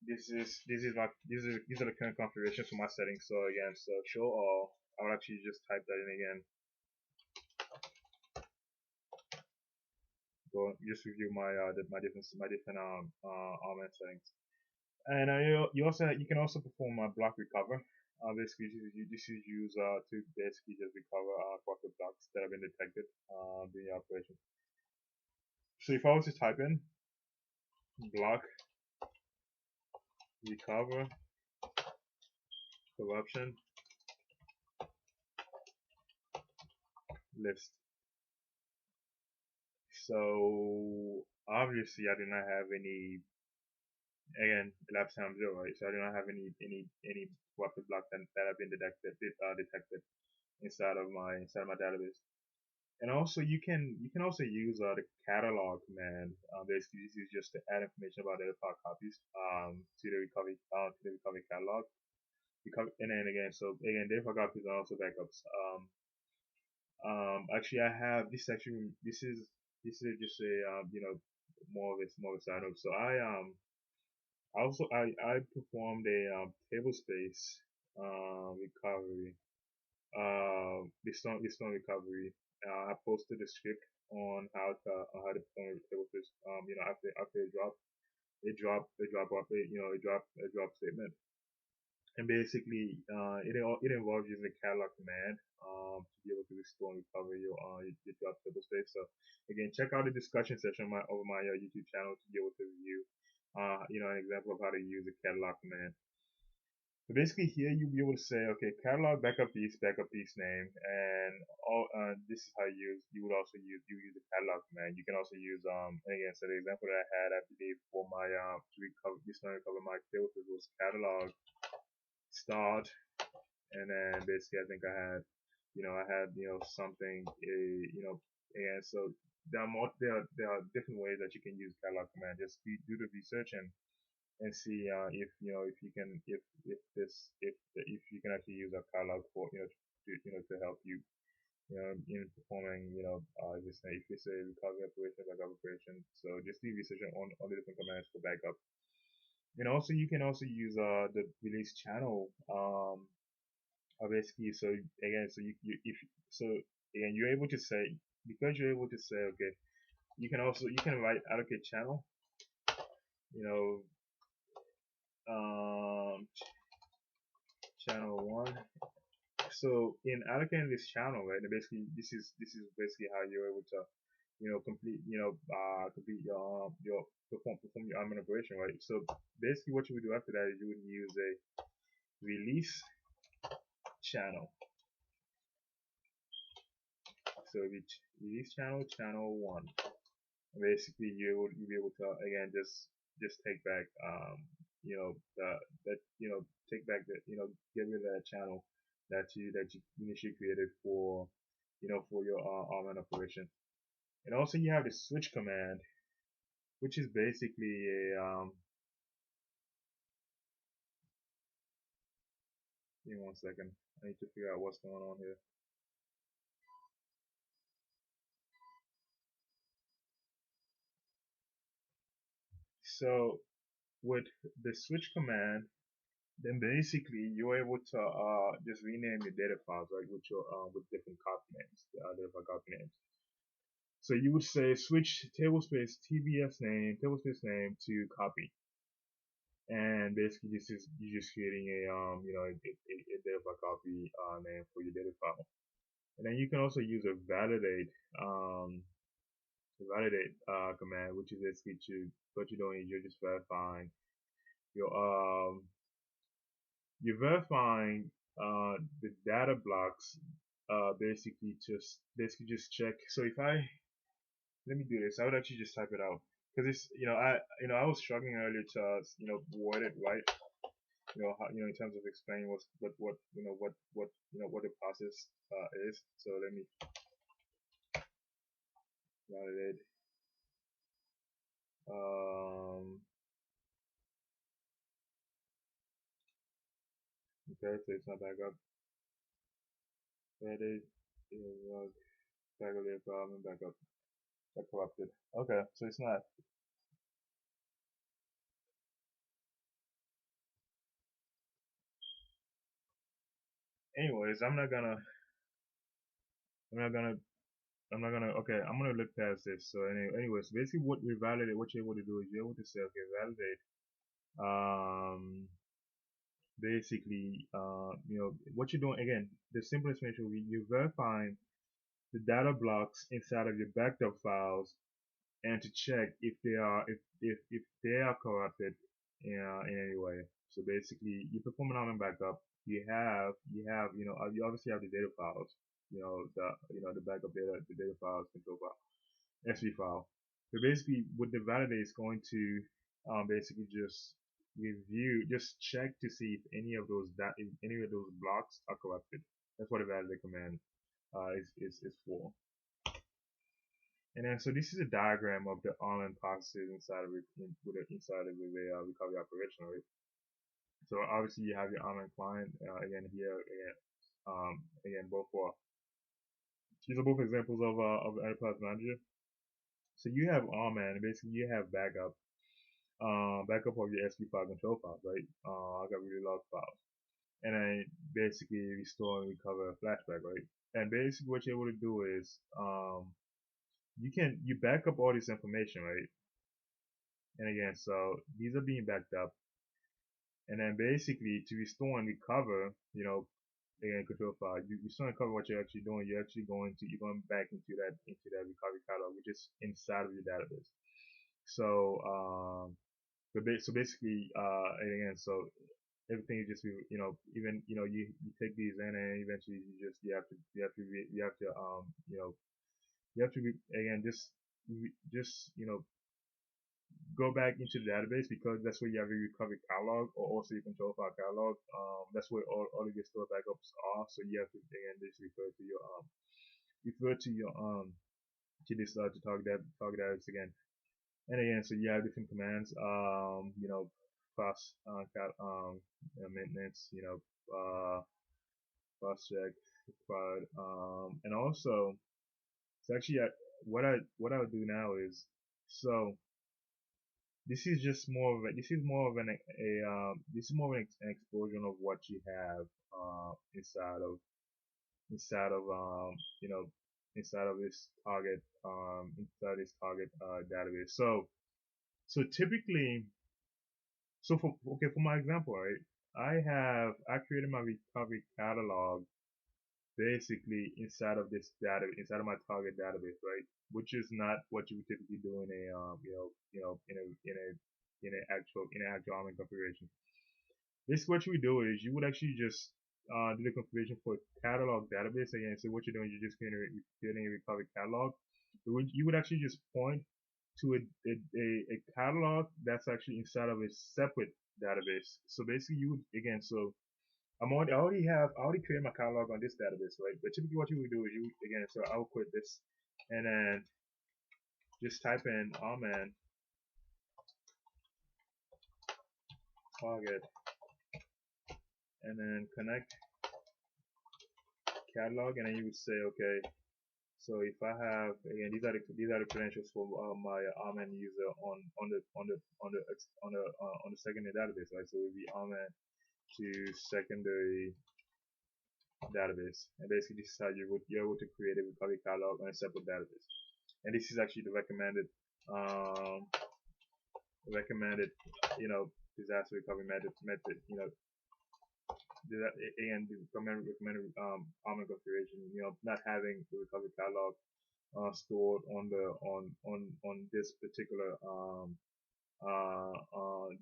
these are the current configurations for my settings. So again, so show all. I would actually just type that in again. Go just review my different RMAN settings. And you can also perform a block recover. Basically, this is used to basically just recover corporate blocks that have been detected during the operation. So if I was to type in block recover corruption list. So obviously I do not have any, again, elapsed time 0, right? So I do not have any corrupted blocks that have been detected inside of my database. And also you can also use the catalog command. Basically this is just to add information about the file copies to the recovery catalog. And then again, so again, data file copies are also backups. Actually, I have this. Actually, this is just a more of a side note. So I performed a table space recovery, restore recovery. I posted a script on how to perform a table space. After a drop statement. And basically, it involves using the catalog command to be able to restore and recover your drop table space. So again, check out the discussion session over my YouTube channel to be able to review an example of how to use the catalog command. So basically, here you'll be able to say, okay, catalog backup piece name, and this is how you would also use the catalog command. You can also use and again, so the example that I had, I believe, for my to recover my table was catalog start, and then basically I think I had something and so there are different ways that you can use catalog command. Just do the research and see if if you can if you can actually use a catalog for to help you in performing if it's a recovery operation, backup operation. So just do research on the different commands for backup. And also you can also use the release channel basically. So again, so you if so again you're able to say, because you're able to say, okay, you can write allocate channel, you know channel 1. So in allocating this channel, right, basically this is basically how you're able to complete complete your perform your admin operation, right? So basically what you would do after that is you would use a release channel. So release channel 1. Basically you'll be able to again just take back take back get rid of that channel that you initially created for for your RMAN operation. And also you have the switch command, which is basically a give me 1 second, I need to figure out what's going on here. So with the switch command, then basically you're able to just rename your data files, right, with your with different copy names, different copy names. So you would say switch tablespace TBS name, tablespace name to copy. And basically this is you're just creating a a data copy name for your data file. And then you can also use a um validate command, which is basically to what you're doing is you're just verifying your you're verifying the data blocks basically just check. So if I let me do this, I would actually just type it out because it's I was struggling earlier to word it right, how, in terms of explaining what what the process is. So let me validate. Um, okay, so it's not back up. Validate. Back up the problem. Back up. Got corrupted. Okay, so it's not. Anyways, I'm not gonna okay, I'm gonna look past this. So anyways, basically what we validate, what you're able to do is you're able to say, okay, validate, um, basically, what you're doing, again, the simple explanation will be you're verifying the data blocks inside of your backed up files and to check if they are, if they are corrupted in any way. So basically, you perform an element backup, you obviously have the data files, the backup data, the data files, control file, SV file. So basically, what the validate is going to basically just review, just check to see if any of those blocks are corrupted. That's what a validate command is for. And then, so this is a diagram of the online processes inside of it, inside of the recovery operation, right? So obviously you have your online client again here, again both for these are both examples of enterprise manager. So you have RMAN, basically you have backup of your SP5 control files, right? I got really log files, and then basically restore and recover a flashback, right? And basically what you're able to do is you back up all this information, right? And again, so these are being backed up, and then basically to restore and recover, again, control file, you still uncover what you're actually doing. You're going back into that recovery catalog, which is inside of your database. So, so basically, and again, so everything is just, even, you take these in and eventually you have to, again, go back into the database because that's where you have your recovery catalog or also your control file catalog. That's where all of your store backups are. So you have to again just refer to your to this to target address again. And again, so you have different commands. Cross maintenance. Cross check, required. And also, so actually, what I would do now is so this is more of an explosion of what you have inside of inside this target database. So typically, for my example, right, I created my recovery catalog basically inside of my target database, right? Which is not what you would typically do in a in an actual arming configuration. This what you would do is you would actually just do the configuration for catalog database again. So what you're doing, you're just creating a recovery catalog. You would actually just point to a catalog that's actually inside of a separate database. So basically, you would again. So I already created my catalog on this database, right? But typically, what you would do is so I will quit this, and then just type in RMAN target, and then connect catalog, and then you would say, okay, so if I have again, these are the credentials for my RMAN user on the secondary database, right? So it would be RMAN to secondary database, and basically this is how you're able to create a recovery catalog on a separate database. And this is actually the recommended recommended, disaster recovery method, and the recommended common configuration, not having the recovery catalog stored on the on this particular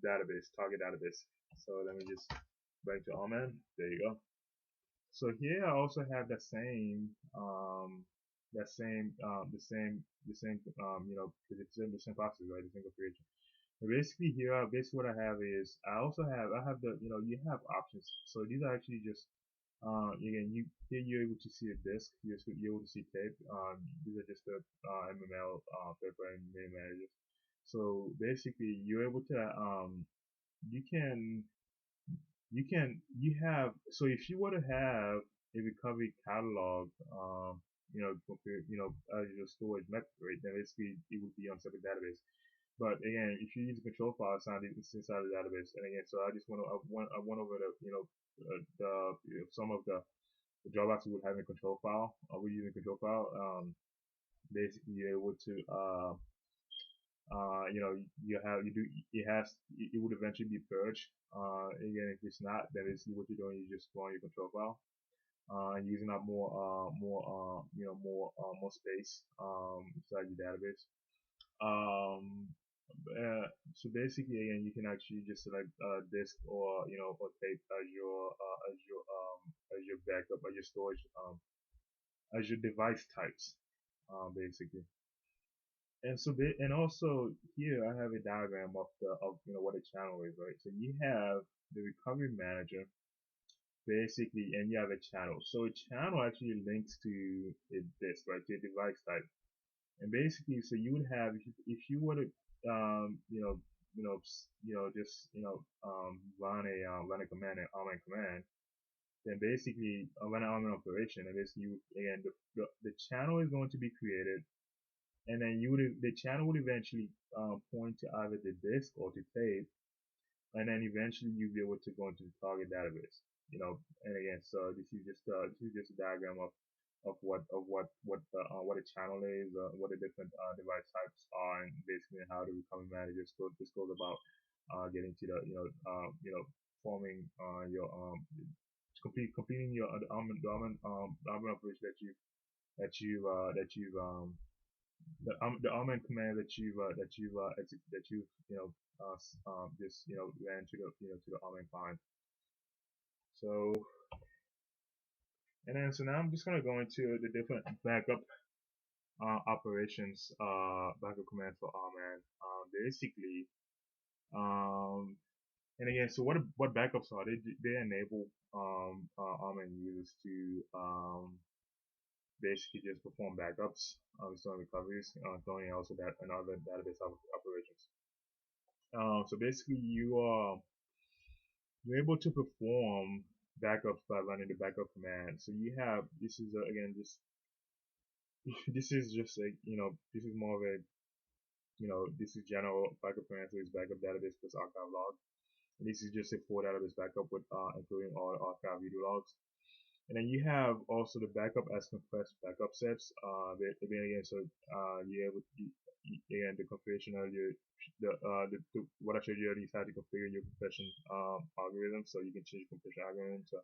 database, target database. So let me just back to RMAN. There you go. So here I also have the same because it's in the same process, right? The same configuration. Basically here, basically what I have is I have the you have options. So these are actually just again here you're able to see a disk. You're able to see tape. These are just the MML third-party main managers. So basically you're able to you can so if you were to have a recovery catalog as your storage method, right, then basically it would be on a separate database. But again, if you use a control file, it's inside the database. And again, so I just I went over the some of the drawbacks with having a control file. We're using a control file. Basically, you're able to you have you do it would eventually be purged. Again, if it's not, then basically what you're doing is just throwing your control file and using up more space inside your database. Um, so basically, again, you can actually just select disk or tape as your backup, as your storage, as your device types, basically. And so and also here I have a diagram of what a channel is, right? So you have the recovery manager basically, and you have a channel. So a channel actually links to a disk, right? To a device type. And basically, so you would have if you were to just run a command, an RMAN command, then basically run an RMAN operation, and basically again the channel is going to be created, and then the channel would eventually point to either the disk or to tape, and then eventually you'll be able to go into the target database. And again, so this is just a diagram of what a channel is, what the different device types are, and basically how the recovery manager goes about getting to the forming your completing your the almond operation that you that you've the almond command that you just ran to the almond client. So so now I'm just gonna go into the different backup operations, backup commands for RMAN. Basically, um, and again, so what backups are? They enable RMAN users to basically just perform backups, restore recoveries, throwing also that and other database operations. So basically, you're able to perform backups by running the backup command. So you have this is again just this is just this is more of a this is general backup command, so it's backup database plus archive log. And this is just a full database backup with including all archive video logs. And then you have also the backup as compressed backup sets. Again, so you're able to, again, the configuration of what I showed you earlier is how to configure your compression algorithm. So you can change your compression algorithm to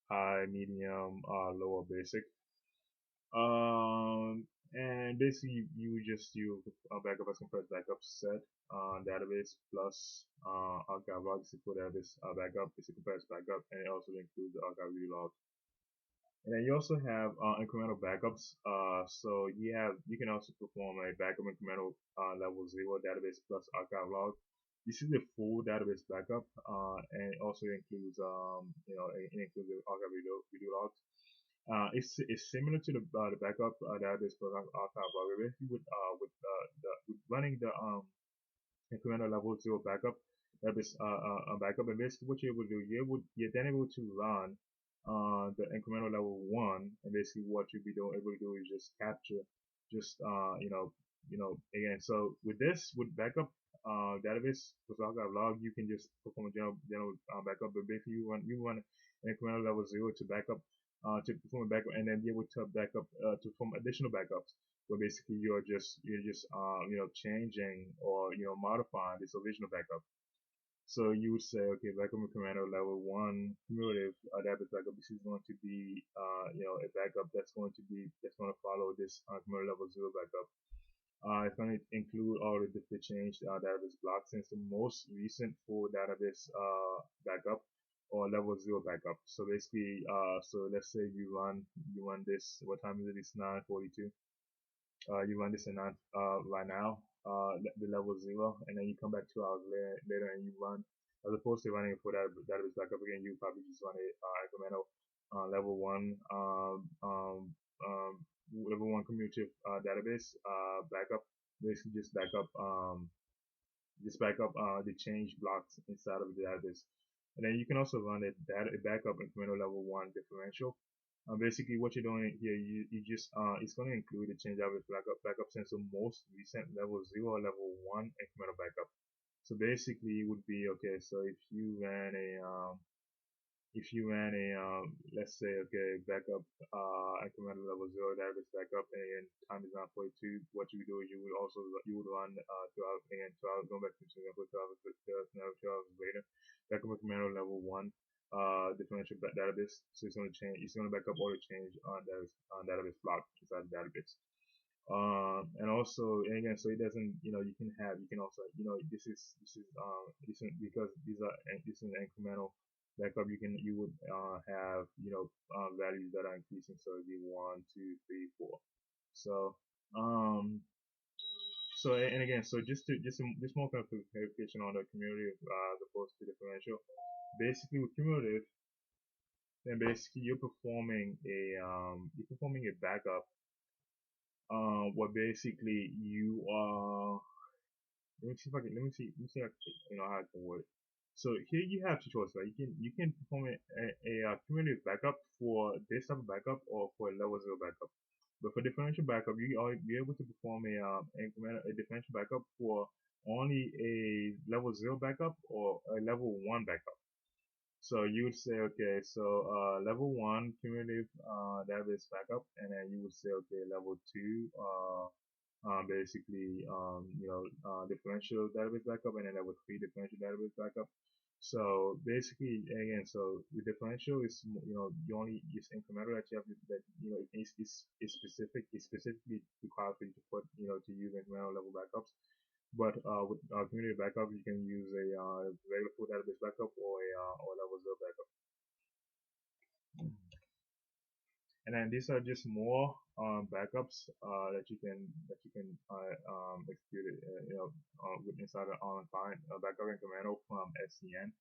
high, medium, low, or basic. And basically you would just do a backup as compressed backup set database plus archive log is a full database backup. It's a compressed backup, and it also includes the archive view log. And then you also have incremental backups. So you can also perform a backup incremental level 0 database plus archive log. This is a full database backup, and it also includes it includes the archive video logs. It's similar to the backup database plus archive log. Basically, with running the incremental level 0 backup database backup, and basically what you're able to do, you're then able to run the incremental level 1, and basically what you'll be able to do is just capture just again, so with backup database with archive log, you can just perform a general backup, but basically you run an incremental level 0 to backup to perform a backup, and then be able to backup to perform additional backups. where basically you're just changing or modifying this original backup. So you would say, okay, backup incremental level one cumulative database backup. This is going to be a backup that's going to follow this cumulative level zero backup. It's going to include all the changed database blocks, since the most recent full database backup or level zero backup. So basically, so let's say you run this. What time is it? It's 9:42. You run this in right now, the level zero, and then you come back 2 hours later and you run, as opposed to running for that database backup again, you probably just run a incremental level one level one cumulative database backup. Basically, just back up the change blocks inside of the database. And then you can also run a backup incremental level one differential. Basically, what you're doing here, you just it's going to include the change database backup since the most recent level zero or level one incremental backup. So basically, it would be okay. So if you ran a let's say, okay, backup incremental level zero database backup, and time is 9:42, what you would do is you would run 2 hours again, 2 hours, going back to example, 2 hours, 2 hours later, backup incremental level one differential database. So it's going to back up all the change on database block inside the database. And also, and again, so it doesn't, you can also, because this is an incremental backup. You would have, values that are increasing. So it'd be 1, 2, 3, 4. So, um, and again, so just more kind of clarification on the cumulative, as opposed to differential. Basically, with cumulative, then basically you're performing a backup, where basically you are. Let me see how I can word it. So here you have two choices, right? You can perform a cumulative backup for this type of backup or for a level zero backup. But for differential backup, you are be able to perform a differential backup for only a level zero backup or a level one backup. So you would say, okay, so level one cumulative database backup, and then you would say, okay, level two basically differential database backup, and then level three differential database backup. So basically, again, so the differential is, you only use incremental that you have that is specifically required for you to put, to use incremental level backups. But with community backup, you can use a regular full database backup or level zero backup. And then these are just more backups that you can execute with inside the online client. Backup incremental from SCN.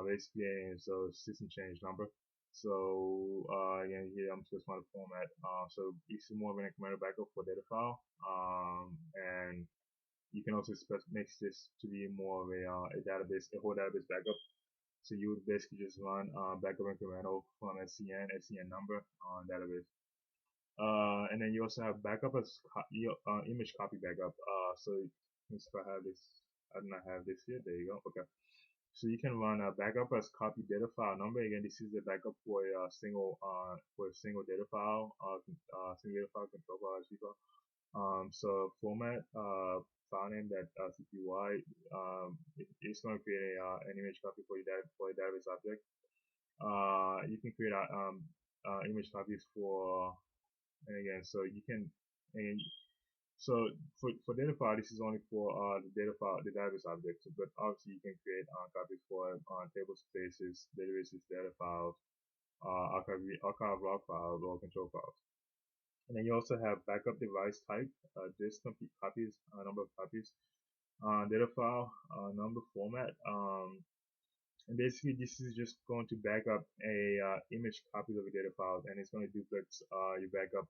Basically, so system change number. So again, here I'm just want to format. So this is more of an incremental backup for data file. And you can also make this to be more of a database, a whole database backup. So you would basically just run backup incremental from SCN number on database. And then you also have backup as image copy backup. So if I have this, I do not have this here. There you go. Okay. So you can run a backup as copy data file number. Again, this is the backup for a single data file, single data file, control file, as you call. So format file name that CPY. It's going to create an image copy for a database object. You can create image copies for, and again, so you can, and so for data file, this is only for the data file, the database object. But obviously, you can create copies for table spaces, databases, data files, archive log files, or control files. And then you also have backup device type, disk copies, number of copies, data file, number format. And basically, this is just going to back up a image copies of a data file, and it's going to duplex your backup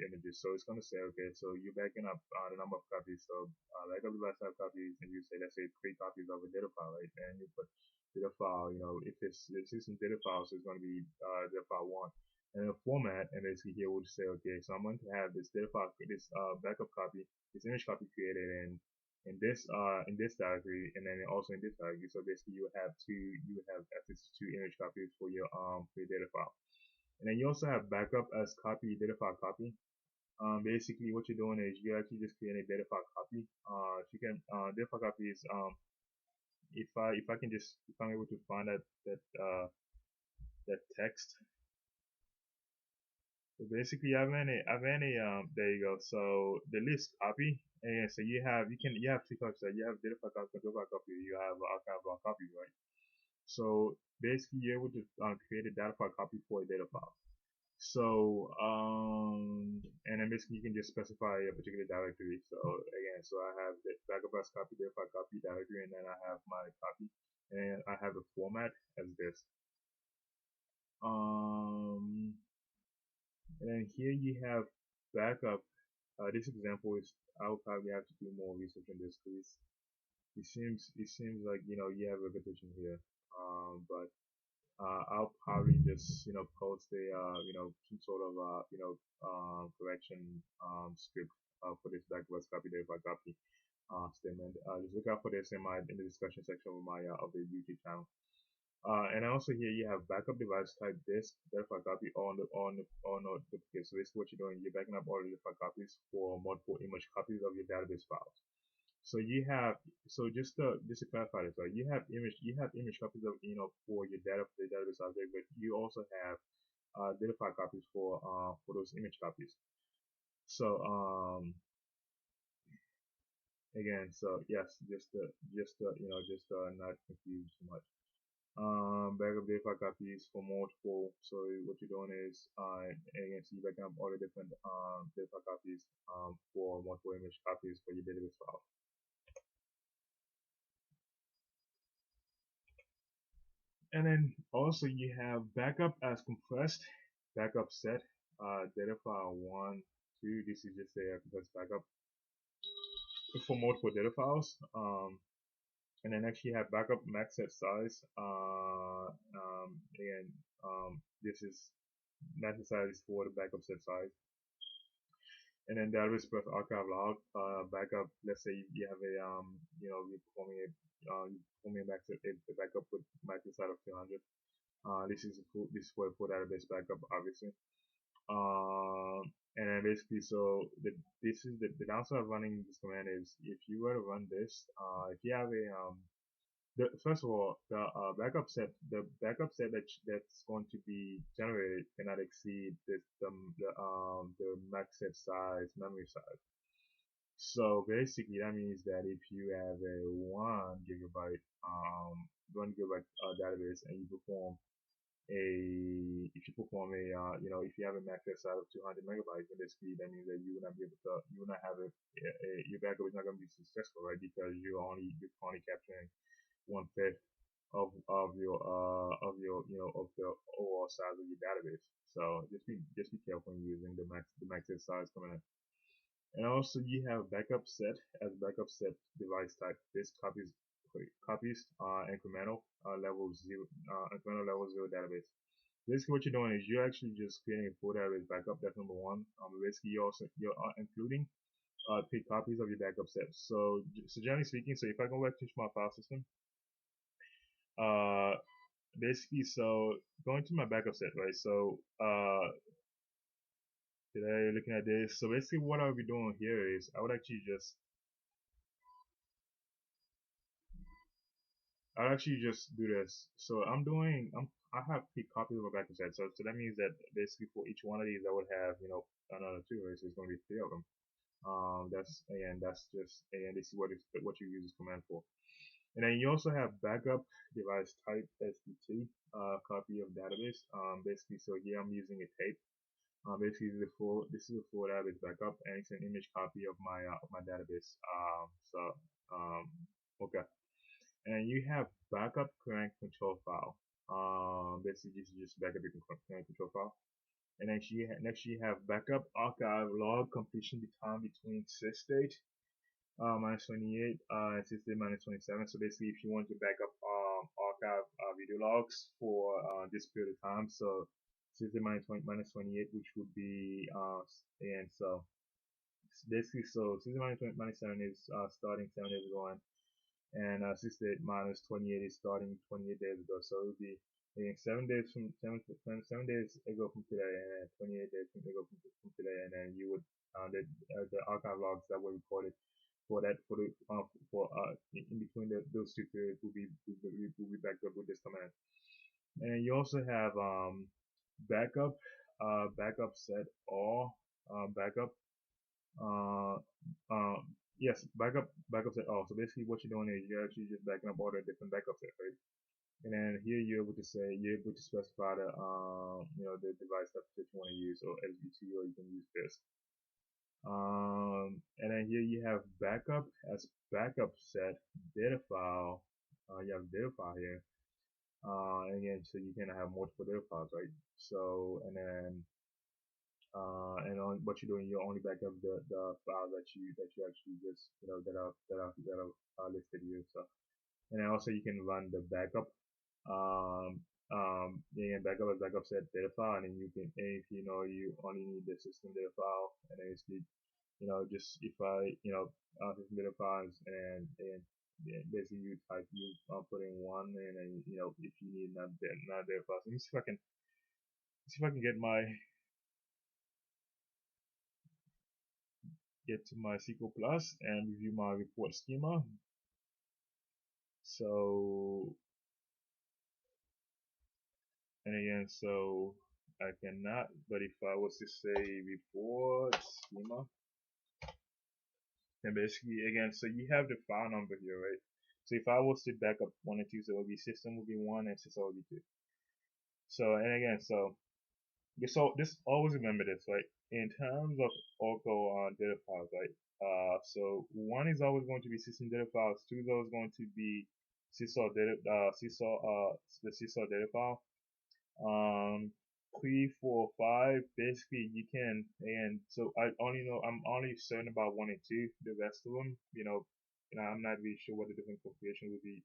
images. So it's going to say, okay, so you're backing up the number of copies. So backup device type copies, and you say, let's say 3 copies of a data file, right? And you put data file, if it's the system data file, so it's going to be data file 1. And the format, and basically here we'll say, okay, so I'm going to have this data file, this backup copy, this image copy created in this directory, and then also in this directory. So basically you have access to 2 image copies for your data file. And then you also have backup as copy data file copy. Basically what you're doing is you're actually just creating a data file copy. If you can, data file copy is, if I can just, if I'm able to find that text. So basically, there you go. So the list copy, and so you have two copies. So you have data file copy, control file copy. You have archive log copy, right? So basically, you're able to create a data file copy for a data file. So and then basically you can just specify a particular directory. So again, so I have the backup as copy, data file copy directory, and then I have my copy, and I have a format as this. Um, and then here you have backup. This example is, I will probably have to do more research on this because it seems like you have repetition here. But I'll probably just post a some sort of correction script for this backward copy data by copy statement. Just look out for this in the discussion section of my of the YouTube channel. And also here you have backup device type disk verify copy on the duplicate. So basically what you're doing, you're backing up all the different copies for multiple image copies of your database files. So you have, so just to clarify this, right? You have image copies of for your the database object, but you also have data file copies for those image copies. So again, so yes, just not confuse too much. Backup data file copies for multiple. So what you're doing is, again, so you backing up all the different data file copies for multiple image copies for your database file. And then also you have backup as compressed, backup set, data file 1, 2. This is just a compressed backup for multiple data files. And then next you have backup max set size. Again, this is max set size is for the backup set size. And then database birth archive log, backup. Let's say you have a you're performing a backup with max set size of 200. This is for a full database backup, obviously. And then basically, so the downside of running this command is if you were to run this, if you have a first of all, the backup set that's going to be generated cannot exceed the max set size memory size. So basically, that means that if you have a 1 gigabyte database and you perform if you have a max size of 200 megabytes in this speed, that means that you will not be able to, you will not have your backup is not going to be successful, right? Because you're only capturing 1/5 of your of the overall size of your database. So just be careful when using the max size command. And also you have backup set as backup set device type. This copies incremental level 0 database. Basically what you're doing is you're actually just creating a full database backup. That's number one. Basically you're including paid copies of your backup set. So generally speaking, so if I go back to my file system, basically, so going to my backup set, right? So today looking at this, so basically what I would be doing here is I would actually do this. So I have three copies of a backup set. So that means that basically for each one of these I would have another two, right? So it's going to be three of them. That's just this is what you use this command for. And then you also have backup device type SDT, copy of database. Basically, so here I'm using a tape. Basically, this is a full database backup, and it's an image copy of my database. Okay. And you have backup current control file. Basically, this is just backup your current control file. And next you have backup archive log completion time between sysdate minus 28 and sysdate minus 27. So basically, if you want to back up archive video logs for this period of time, so sysdate minus 28, which would be and so basically, so sysdate minus 7 is starting 7 days ago, and sysdate minus 28 is starting 28 days ago. So it would be And 7 days from 7 days ago from today, and then 28 days from today, and then you would the archive logs that were recorded for that for in between those two periods will be backed up with this command. And you also have backup backup set all backup uh, uh, yes, backup set all. So basically, what you're doing is you're actually just backing up all the different backup sets, right? And then here you're able to specify the the device that you want to use, or SBC, or you can use this. And then here you have backup as backup set data file. You have data file here. And again, so you can have multiple data files, right? So and then and on what you're doing, you only back up the files that you actually just that are listed here. So and then also you can run the backup you can backup as backup set data file, and then you can, and if you know you only need the system data file, and then it's the, just if I, system data files, and yeah, basically you put in one, and then, if you need not data files. Let me see if I can get to my SQL Plus and review my report schema. So, and again, so I cannot, but if I was to say report schema, and basically, again, so you have the file number here, right? So if I was to back up one and two, so it would be system would be one and system would be two. So, and again, so this always remember this, right? In terms of Oracle data files, right? So one is always going to be system data files. Two is always going to be the CSOL data file. 3, 4, 5, basically you can, and so I'm only certain about one and two. The rest of them, I'm not really sure what the different configuration would be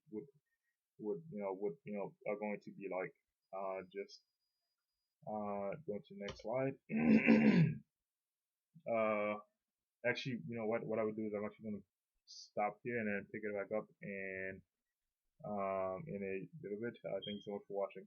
are going to be like. Just going to the next slide. uh Actually, what I would do is I'm actually going to stop here and then pick it back up and in a little bit. Thank you so much for watching.